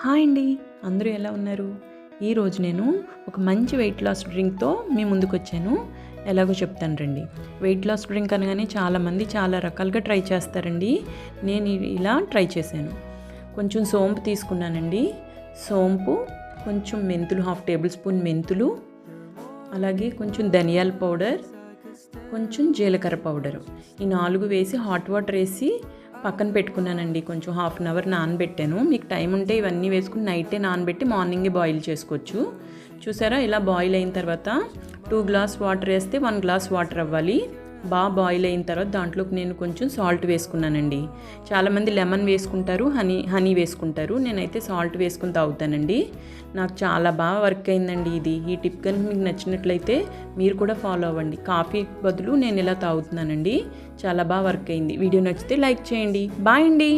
Hi అండి, అందరూ ఎలా ఉన్నారు? ఈరోజు నేను ఒక మంచి వెయిట్ లాస్ డ్రింక్తో మీ ముందుకు వచ్చాను. ఎలాగో చెప్తాను రండి. వెయిట్ లాస్ డ్రింక్ అనగానే చాలామంది చాలా రకాలుగా ట్రై చేస్తారండి. నేను ఇలా ట్రై చేశాను. కొంచెం సోంపు తీసుకున్నానండి. సోంపు, కొంచెం మెంతులు, 1/2 టేబుల్ స్పూన్ మెంతులు, అలాగే కొంచెం ధనియాల పౌడర్, కొంచెం జీలకర్ర పౌడరు, ఈ 4 వేసి హాట్ వాటర్ వేసి పక్కన పెట్టుకున్నానండి. కొంచెం 1/2 అవర్ నానబెట్టాను. మీకు టైం ఉంటే ఇవన్నీ వేసుకుని నైటే నానబెట్టి మార్నింగే బాయిల్ చేసుకోవచ్చు. చూసారా, ఇలా బాయిల్ అయిన తర్వాత 2 గ్లాస్ వాటర్ వేస్తే 1 గ్లాస్ వాటర్ అవ్వాలి. బాగా బాయిల్ అయిన తర్వాత దాంట్లోకి నేను కొంచెం సాల్ట్ వేసుకున్నానండి. చాలామంది లెమన్ వేసుకుంటారు, హనీ వేసుకుంటారు. నేనైతే సాల్ట్ వేసుకుని తాగుతానండి. నాకు చాలా బాగా వర్క్ అయిందండి ఇది. ఈ టిప్ కనుక మీకు నచ్చినట్లయితే మీరు కూడా ఫాలో అవ్వండి. కాఫీ బదులు నేను ఇలా తాగుతున్నానండి. చాలా బాగా వర్క్ అయింది. వీడియో నచ్చితే లైక్ చేయండి. బాయ్ అండి.